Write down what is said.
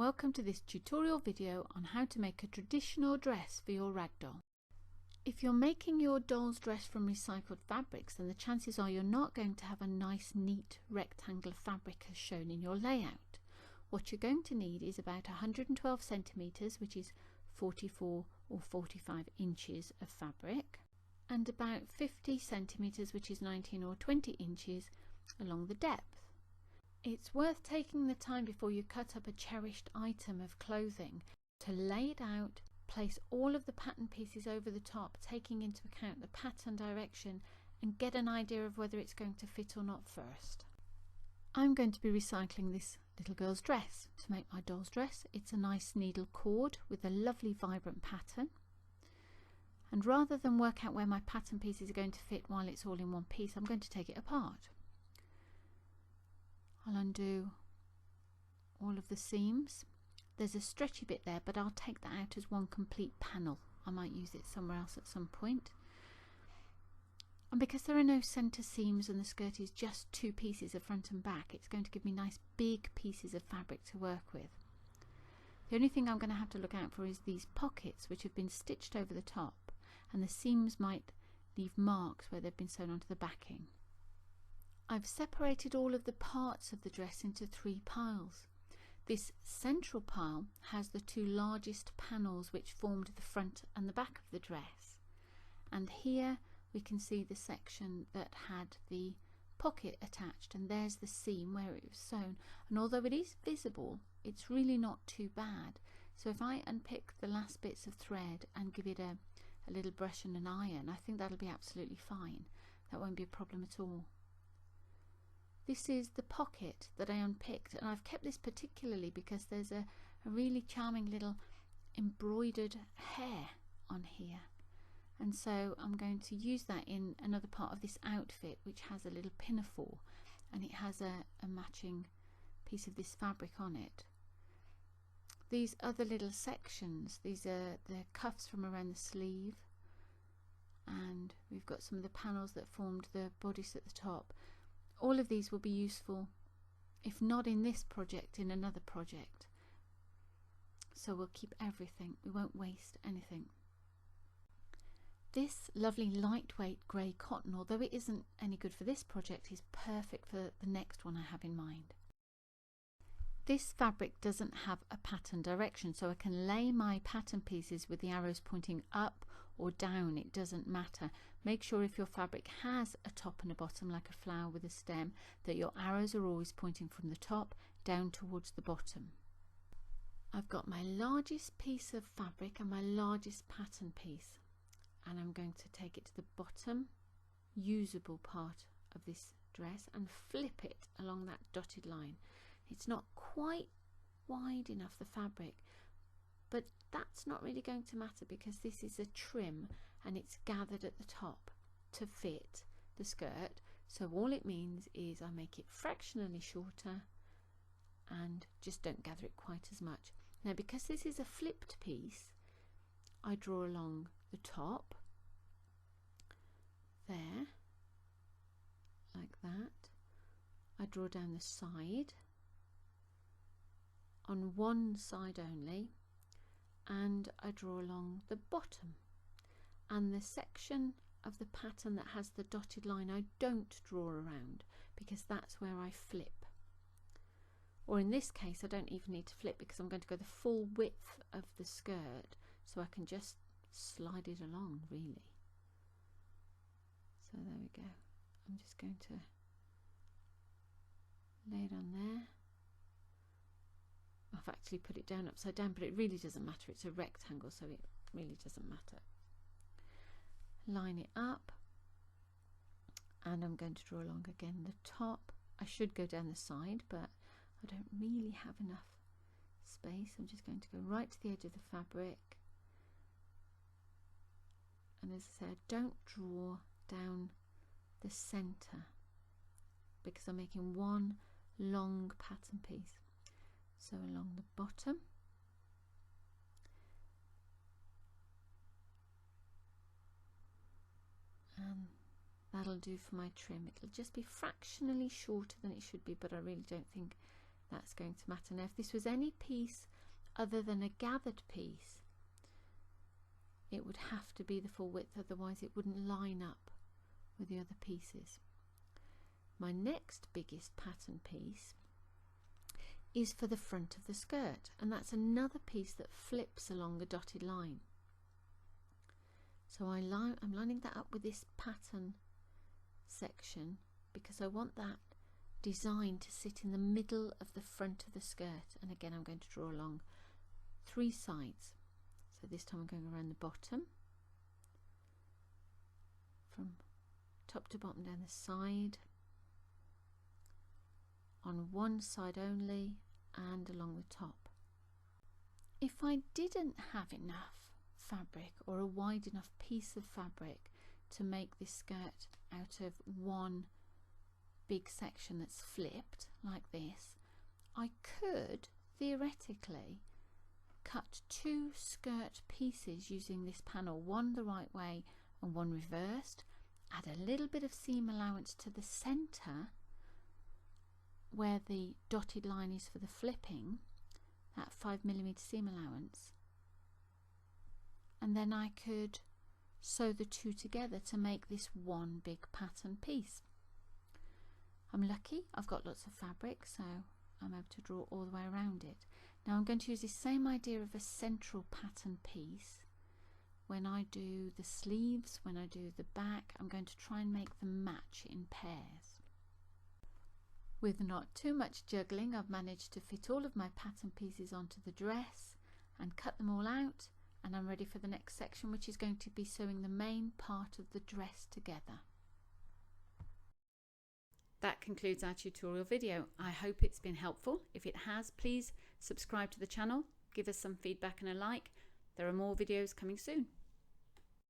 welcome to this tutorial video on how to make a traditional dress for your ragdoll. If you're making your doll's dress from recycled fabrics, then the chances are you're not going to have a nice neat rectangle of fabric as shown in your layout. What you're going to need is about 112 centimeters, which is 44 or 45 inches of fabric, and about 50 centimeters, which is 19 or 20 inches along the depth. It's worth taking the time before you cut up a cherished item of clothing to lay it out, place all of the pattern pieces over the top, taking into account the pattern direction, and get an idea of whether it's going to fit or not first. I'm going to be recycling this little girl's dress to make my doll's dress. It's a nice needle cord with a lovely vibrant pattern. And rather than work out where my pattern pieces are going to fit while it's all in one piece, I'm going to take it apart. I'll undo all of the seams. There's a stretchy bit there, but I'll take that out as one complete panel. I might use it somewhere else at some point. And because there are no centre seams and the skirt is just two pieces of front and back, it's going to give me nice big pieces of fabric to work with. The only thing I'm going to have to look out for is these pockets, which have been stitched over the top, and the seams might leave marks where they've been sewn onto the backing. I've separated all of the parts of the dress into three piles. This central pile has the two largest panels which formed the front and the back of the dress, and here we can see the section that had the pocket attached, and there's the seam where it was sewn, and although it is visible, it's really not too bad. So if I unpick the last bits of thread and give it a little brush and an iron, I think that'll be absolutely fine. That won't be a problem at all. This is the pocket that I unpicked, and I've kept this particularly because there's a really charming little embroidered hair on here, and so I'm going to use that in another part of this outfit, which has a little pinafore, and it has a matching piece of this fabric on it. These other little sections, these are the cuffs from around the sleeve, and we've got some of the panels that formed the bodice at the top. All of these will be useful, if not in this project, in another project. So we'll keep everything, we won't waste anything. This lovely lightweight grey cotton, although it isn't any good for this project, is perfect for the next one I have in mind. This fabric doesn't have a pattern direction, so I can lay my pattern pieces with the arrows pointing up or down, it doesn't matter. Make sure if your fabric has a top and a bottom, like a flower with a stem, that your arrows are always pointing from the top down towards the bottom. I've got my largest piece of fabric and my largest pattern piece, and I'm going to take it to the bottom usable part of this dress and flip it along that dotted line. It's not quite wide enough, the fabric, but that's not really going to matter because this is a trim and it's gathered at the top to fit the skirt. So all it means is I make it fractionally shorter and just don't gather it quite as much. Now, because this is a flipped piece, I draw along the top there, like that. I draw down the side on one side only, and I draw along the bottom, and the section of the pattern that has the dotted line I don't draw around because that's where I flip, or in this case I don't even need to flip because I'm going to go the full width of the skirt, so I can just slide it along really. So there we go. I'm just going to lay it on there. I've actually put it down upside down, but it really doesn't matter. It's a rectangle, so it really doesn't matter. Line it up, and I'm going to draw along again the top. I should go down the side, but I don't really have enough space. I'm just going to go right to the edge of the fabric, and as I said, don't draw down the center because I'm making one long pattern piece. So along the bottom, and that'll do for my trim. It'll just be fractionally shorter than it should be, but I really don't think that's going to matter. Now if this was any piece other than a gathered piece, it would have to be the full width, otherwise it wouldn't line up with the other pieces. My next biggest pattern piece is for the front of the skirt, and that's another piece that flips along a dotted line. So I'm lining that up with this pattern section because I want that design to sit in the middle of the front of the skirt. And again, I'm going to draw along 3 sides. So this time I'm going around the bottom, from top to bottom down the side, on one side only, and along the top. If I didn't have enough fabric or a wide enough piece of fabric to make this skirt out of one big section that's flipped like this, I could theoretically cut 2 skirt pieces using this panel, one the right way and one reversed, add a little bit of seam allowance to the center where the dotted line is for the flipping, that 5mm seam allowance, and then I could sew the 2 together to make this one big pattern piece. I'm lucky, I've got lots of fabric, so I'm able to draw all the way around it. Now I'm going to use the same idea of a central pattern piece when I do the sleeves, when I do the back. I'm going to try and make them match in pairs. With not too much juggling, I've managed to fit all of my pattern pieces onto the dress and cut them all out, and I'm ready for the next section, which is going to be sewing the main part of the dress together. That concludes our tutorial video. I hope it's been helpful. If it has, please subscribe to the channel, give us some feedback and a like. There are more videos coming soon.